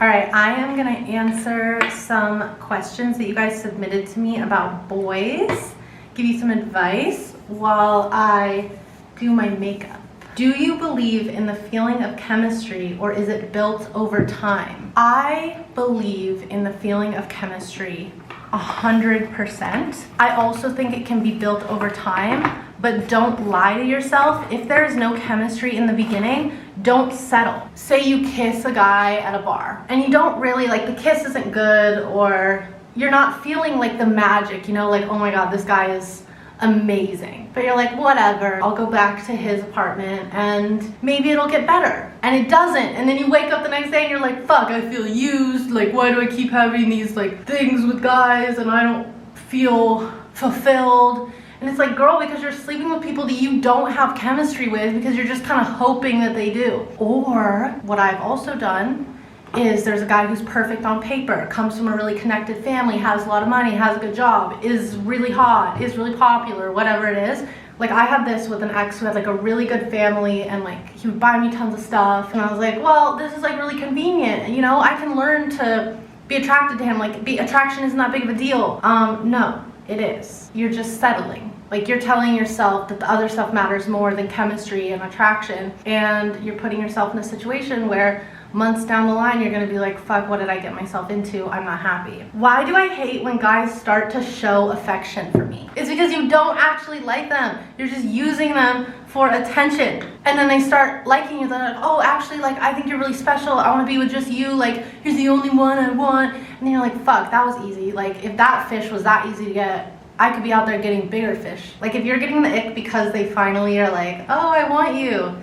All right, I am gonna answer some questions that you guys submitted to me about boys, give you some advice while I do my makeup. Do you believe in the feeling of chemistry, or is it built over time? I believe in the feeling of chemistry 100%. I also think it can be built over time, but don't lie to yourself. If there is no chemistry in the beginning, don't settle. Say you kiss a guy at a bar and you don't really, like, the kiss isn't good, or you're not feeling like the magic, you know, like, oh my God, this guy is amazing. But you're like, whatever, I'll go back to his apartment and maybe it'll get better. And it doesn't. And then you wake up the next day and you're like, fuck, I feel used. Like, why do I keep having these like things with guys and I don't feel fulfilled? And it's like, girl, because you're sleeping with people that you don't have chemistry with because you're just kind of hoping that they do. Or what I've also done is there's a guy who's perfect on paper, comes from a really connected family, has a lot of money, has a good job, is really hot, is really popular, whatever it is. Like, I had this with an ex who had like a really good family and like he would buy me tons of stuff. And I was like, well, this is like really convenient. You know, I can learn to be attracted to him. Like, attraction isn't that big of a deal. No, it is. You're just settling. Like, you're telling yourself that the other stuff matters more than chemistry and attraction. And you're putting yourself in a situation where months down the line, you're gonna be like, fuck, what did I get myself into? I'm not happy. Why do I hate when guys start to show affection for me? It's because you don't actually like them. You're just using them for attention. And then they start liking you. They're like, oh, actually, like, I think you're really special. I wanna be with just you. Like, you're the only one I want. And then you're like, fuck, that was easy. Like, if that fish was that easy to get, I could be out there getting bigger fish. Like, if you're getting the ick because they finally are like, oh, I want you,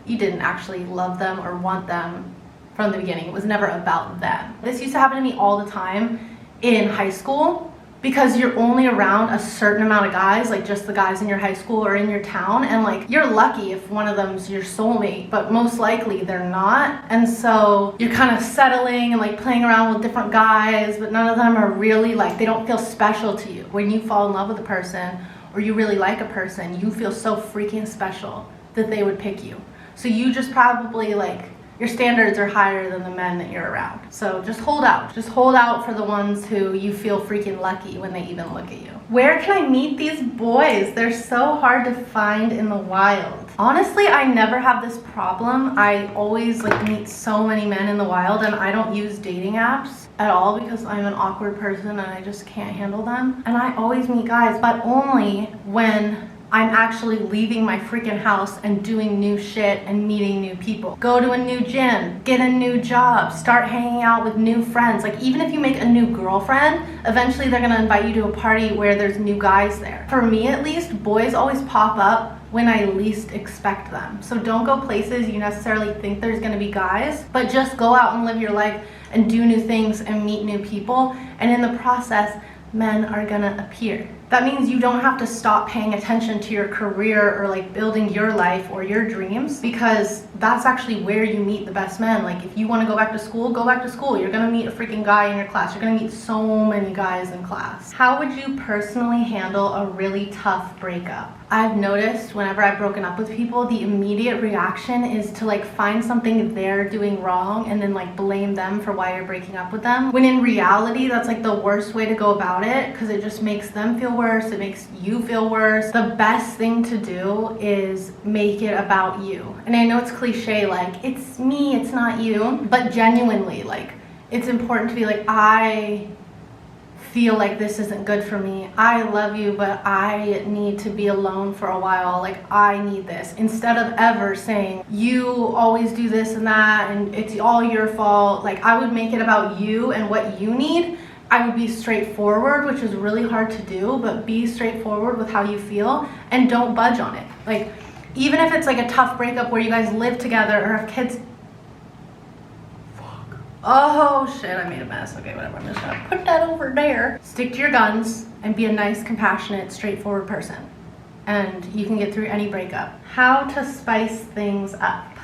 you didn't actually love them or want them from the beginning. It was never about them. This used to happen to me all the time in high school because you're only around a certain amount of guys, like just the guys in your high school or in your town, and like, you're lucky if one of them's your soulmate, but most likely they're not. And so you're kind of settling and like playing around with different guys, but none of them are really like, they don't feel special to you. When you fall in love with a person or you really like a person, you feel so freaking special that they would pick you. So you just probably like, your standards are higher than the men that you're around. So just hold out. Just hold out for the ones who you feel freaking lucky when they even look at you. Where can I meet these boys? They're so hard to find in the wild. Honestly, I never have this problem. I always like meet so many men in the wild, and I don't use dating apps at all because I'm an awkward person and I just can't handle them. And I always meet guys, but only when I'm actually leaving my freaking house and doing new shit and meeting new people. Go to a new gym, get a new job, start hanging out with new friends. Like, even if you make a new girlfriend, eventually they're gonna invite you to a party where there's new guys there. For me at least, boys always pop up when I least expect them. So don't go places you necessarily think there's gonna be guys, but just go out and live your life and do new things and meet new people. And in the process, men are gonna appear. That means you don't have to stop paying attention to your career or like building your life or your dreams, because that's actually where you meet the best men. Like, if you want to go back to school, go back to school. You're gonna meet a freaking guy in your class. You're gonna meet so many guys in class. How would you personally handle a really tough breakup? I've noticed whenever I've broken up with people, the immediate reaction is to like find something they're doing wrong and then like blame them for why you're breaking up with them. When in reality, that's like the worst way to go about it, because it just makes them feel worse. It makes you feel worse. The best thing to do is make it about you. And I know it's cliche, like, it's me, it's not you, but genuinely, like, it's important to be like, I feel like this isn't good for me. I love you, but I need to be alone for a while. Like, I need this. Instead of ever saying, you always do this and that, and it's all your fault. Like, I would make it about you and what you need. I would be straightforward, which is really hard to do, but be straightforward with how you feel and don't budge on it. Like, even if it's like a tough breakup where you guys live together or have kids. Oh shit, I made a mess. Okay, whatever, I'm just gonna put that over there. Stick to your guns and be a nice, compassionate, straightforward person. And you can get through any breakup. How to spice things up.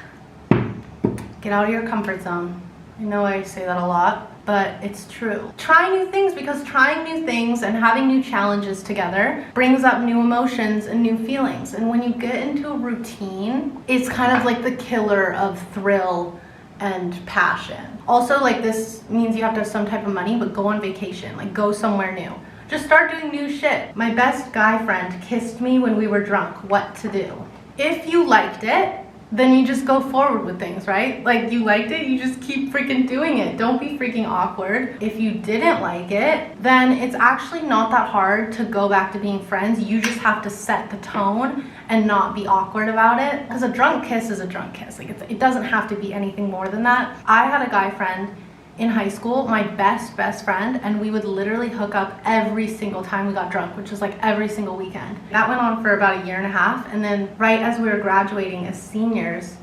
Get out of your comfort zone. I know I say that a lot, but it's true. Try new things, because trying new things and having new challenges together brings up new emotions and new feelings. And when you get into a routine, it's kind of like the killer of thrill and passion. Also, like, this means you have to have some type of money, but go on vacation, like go somewhere new. Just start doing new shit. My best guy friend kissed me when we were drunk. What to do? If you liked it, then you just go forward with things, right? Like, you liked it, you just keep freaking doing it. Don't be freaking awkward. If you didn't like it, then it's actually not that hard to go back to being friends. You just have to set the tone and not be awkward about it. Because a drunk kiss is a drunk kiss. Like, it doesn't have to be anything more than that. I had a guy friend in high school, my best friend, and we would literally hook up every single time we got drunk, which was like every single weekend. That went on for about 1.5 years, and then right as we were graduating as seniors,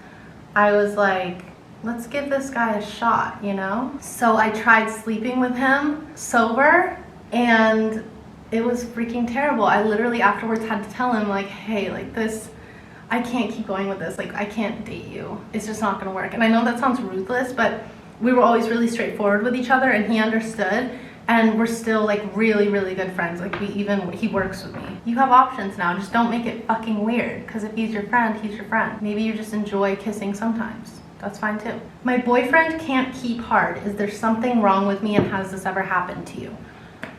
I was like, let's give this guy a shot, you know? So I tried sleeping with him sober, and it was freaking terrible. I literally afterwards had to tell him, like, hey, like, this, I can't keep going with this. Like, I can't date you. It's just not gonna work. And I know that sounds ruthless, but we were always really straightforward with each other, and he understood, and we're still like really good friends. Like, he works with me. You have options now. Just don't make it fucking weird, because if he's your friend, he's your friend. Maybe you just enjoy kissing sometimes. That's fine too. My boyfriend can't keep hard. Is there something wrong with me, and has this ever happened to you?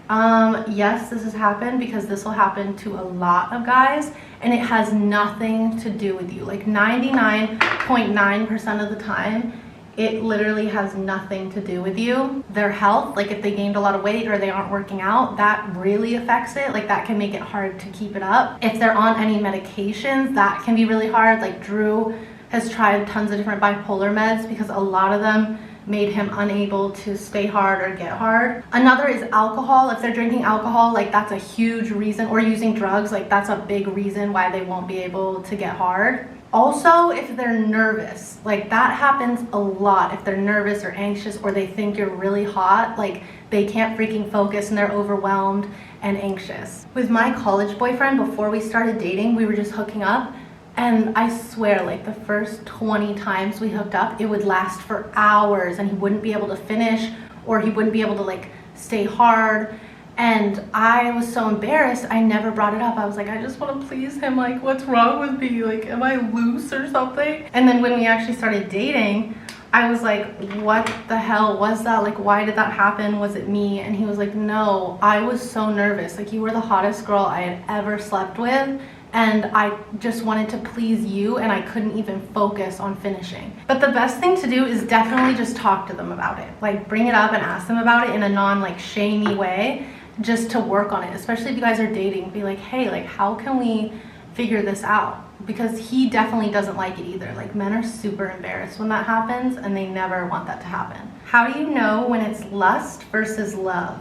Yes, this has happened, because this will happen to a lot of guys, and it has nothing to do with you. Like 99.9% of the time, it literally has nothing to do with you. Their health, like if they gained a lot of weight or they aren't working out, that really affects it. Like, that can make it hard to keep it up. If they're on any medications, that can be really hard. Like, Drew has tried tons of different bipolar meds because a lot of them made him unable to stay hard or get hard. Another is alcohol. If they're drinking alcohol, like, that's a huge reason, or using drugs, like, that's a big reason why they won't be able to get hard. Also, if they're nervous, like, that happens a lot. If they're nervous or anxious, or they think you're really hot, like, they can't freaking focus and they're overwhelmed and anxious. With my college boyfriend, before we started dating, we were just hooking up, and I swear, like, the first 20 times we hooked up, it would last for hours, and he wouldn't be able to finish, or he wouldn't be able to, like, stay hard. And I was so embarrassed, I never brought it up. I was like, I just want to please him. Like, what's wrong with me? Like, am I loose or something? And then when we actually started dating, I was like, what the hell was that? Like, why did that happen? Was it me? And he was like, no, I was so nervous. Like, you were the hottest girl I had ever slept with, and I just wanted to please you, and I couldn't even focus on finishing. But the best thing to do is definitely just talk to them about it. Like, bring it up and ask them about it in a non-like shamey way, just to work on it. Especially if you guys are dating, be like, hey, like, how can we figure this out? Because he definitely doesn't like it either. Like, men are super embarrassed when that happens, and they never want that to happen. How do you know when it's lust versus love?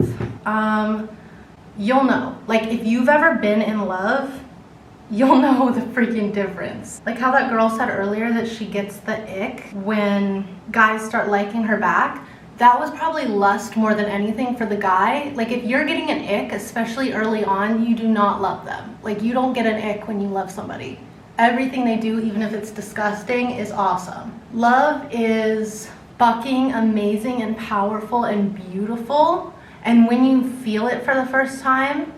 You'll know. Like, if you've ever been in love, you'll know the freaking difference. Like how that girl said earlier that she gets the ick when guys start liking her back. That was probably lust more than anything for the guy. Like, if you're getting an ick, especially early on, you do not love them. Like, you don't get an ick when you love somebody. Everything they do, even if it's disgusting, is awesome. Love is fucking amazing and powerful and beautiful. And when you feel it for the first time,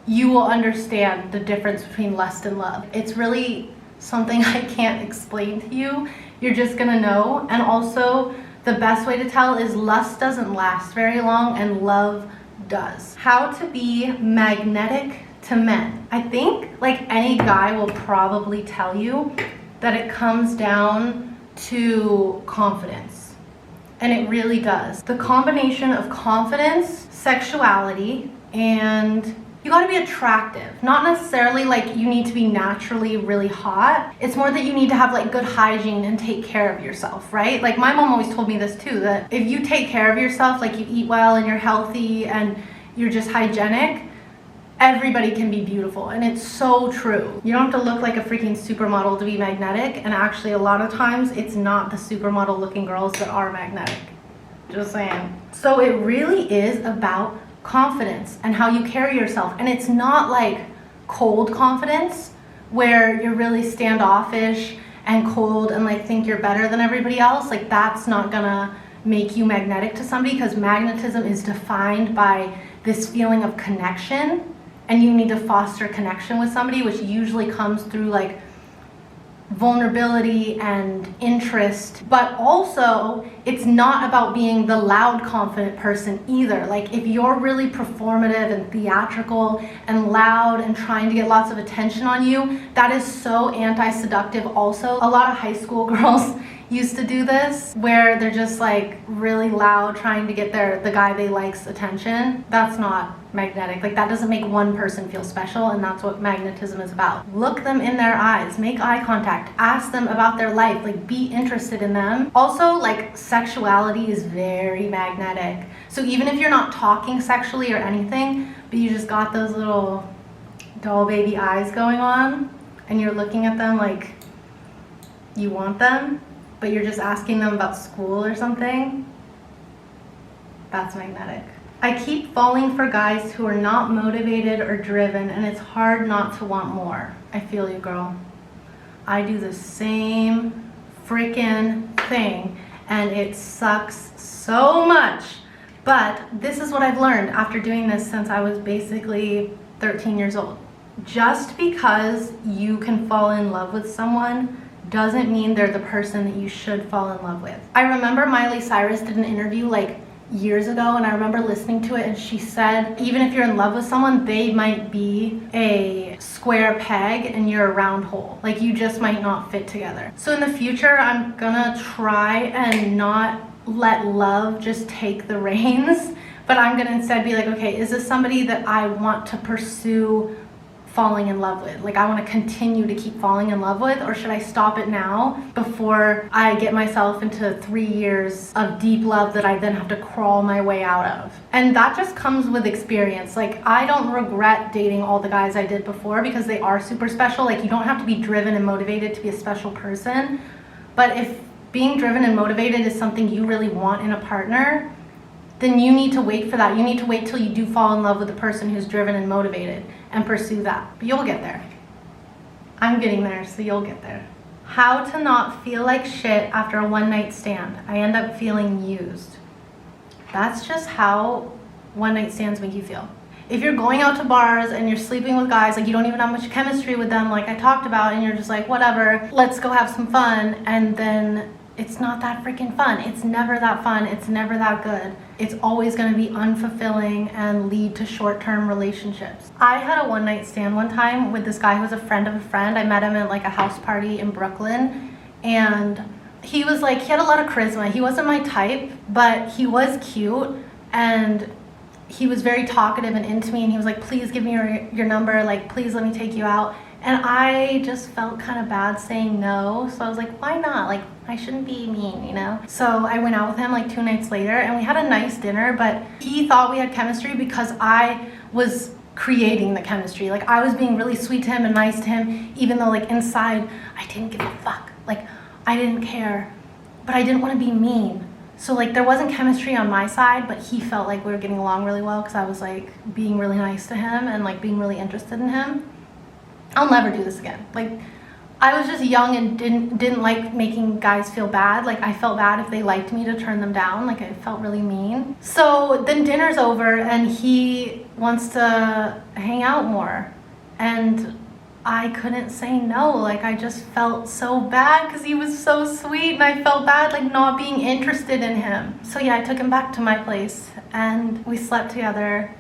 you will understand the difference between lust and love. It's really something I can't explain to you. You're just gonna know. And also, the best way to tell is lust doesn't last very long and love does. How to be magnetic to men. I think, like, any guy will probably tell you that it comes down to confidence. And it really does. The combination of confidence, sexuality, and you gotta be attractive. Not necessarily like you need to be naturally really hot. It's more that you need to have like good hygiene and take care of yourself, right? Like, my mom always told me this too, that if you take care of yourself, like you eat well and you're healthy and you're just hygienic, everybody can be beautiful. And it's so true. You don't have to look like a freaking supermodel to be magnetic. And actually, a lot of times it's not the supermodel looking girls that are magnetic. Just saying. So it really is about confidence and how you carry yourself. And it's not like cold confidence where you're really standoffish and cold and like think you're better than everybody else. Like, that's not gonna make you magnetic to somebody, because magnetism is defined by this feeling of connection, and you need to foster connection with somebody, which usually comes through like vulnerability and interest, but also it's not about being the loud, confident person either. Like if you're really performative and theatrical and loud and trying to get lots of attention on you, that is so anti-seductive also. A lot of high school girls used to do this where they're just like really loud trying to get the guy they like's attention. That's not magnetic. Like that doesn't make one person feel special, and that's what magnetism is about. Look them in their eyes, make eye contact, ask them about their life, like be interested in them. Also, like sexuality is very magnetic. So even if you're not talking sexually or anything, but you just got those little doll baby eyes going on and you're looking at them like you want them, but you're just asking them about school or something, that's magnetic. I keep falling for guys who are not motivated or driven, and it's hard not to want more. I feel you, girl. I do the same freaking thing, and it sucks so much. But this is what I've learned after doing this since I was basically 13 years old. Just because you can fall in love with someone doesn't mean they're the person that you should fall in love with. I remember Miley Cyrus did an interview like years ago, and I remember listening to it, and she said even if you're in love with someone, they might be a square peg and you're a round hole. Like you just might not fit together. So in the future, I'm gonna try and not let love just take the reins, but I'm gonna instead be like, okay, is this somebody that I want to pursue falling in love with? Like I want to continue to keep falling in love with, or should I stop it now before I get myself into 3 years of deep love that I then have to crawl my way out of? And that just comes with experience. Like I don't regret dating all the guys I did before because they are super special. Like you don't have to be driven and motivated to be a special person, but if being driven and motivated is something you really want in a partner, then you need to wait for that. You need to wait till you do fall in love with the person who's driven and motivated and pursue that. But you'll get there. I'm getting there, so you'll get there. How to not feel like shit after a one-night stand. I end up feeling used. That's just how one-night stands make you feel. If you're going out to bars and you're sleeping with guys, like you don't even have much chemistry with them, like I talked about, and you're just like, whatever, let's go have some fun, and then it's not that freaking fun. It's never that fun. It's never that good. It's always going to be unfulfilling and lead to short-term relationships. I had a one-night stand one time with this guy who was a friend of a friend. I met him at like a house party in Brooklyn, and he was like, he had a lot of charisma. He wasn't my type, but he was cute, and he was very talkative and into me, and he was like, please give me your number, like please let me take you out. And I just felt kind of bad saying no, so I was like, why not? Like, I shouldn't be mean, you know? So I went out with him like 2 nights later, and we had a nice dinner, but he thought we had chemistry because I was creating the chemistry. Like, I was being really sweet to him and nice to him, even though like inside, I didn't give a fuck. Like, I didn't care, but I didn't want to be mean. So like, there wasn't chemistry on my side, but he felt like we were getting along really well because I was like being really nice to him and like being really interested in him. I'll never do this again. Like, I was just young and didn't like making guys feel bad. Like, I felt bad if they liked me to turn them down. Like, I felt really mean. So then dinner's over and he wants to hang out more. And I couldn't say no. Like, I just felt so bad because he was so sweet, and I felt bad like not being interested in him. So yeah, I took him back to my place and we slept together.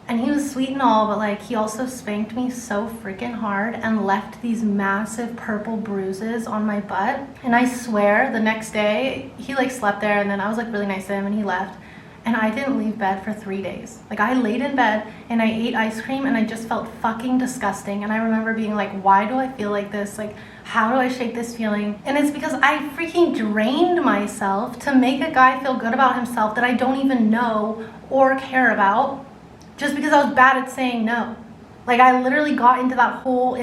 And he was sweet and all, but like he also spanked me so freaking hard and left these massive purple bruises on my butt. And I swear the next day he like slept there, and then I was like really nice to him and he left. And I didn't leave bed for 3 days. Like, I laid in bed and I ate ice cream and I just felt fucking disgusting. And I remember being like, why do I feel like this? Like, how do I shake this feeling? And it's because I freaking drained myself to make a guy feel good about himself that I don't even know or care about, just because I was bad at saying no. Like, I literally got into that whole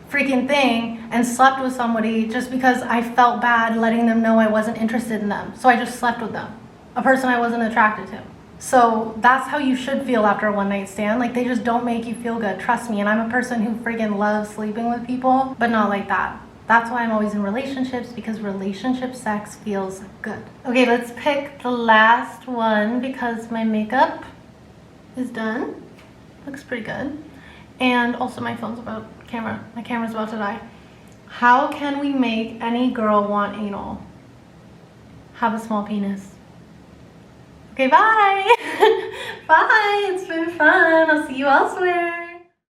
freaking thing and slept with somebody just because I felt bad letting them know I wasn't interested in them. So I just slept with them, a person I wasn't attracted to. So that's how you should feel after a one-night stand. Like, they just don't make you feel good, trust me. And I'm a person who freaking loves sleeping with people, but not like that. That's why I'm always in relationships, because relationship sex feels good. Okay, let's pick the last one because my makeup is done. Looks pretty good. And also my camera's about to die. How can we make any girl want anal? Have a small penis. Okay, bye. Bye. It's been fun. I'll see you elsewhere.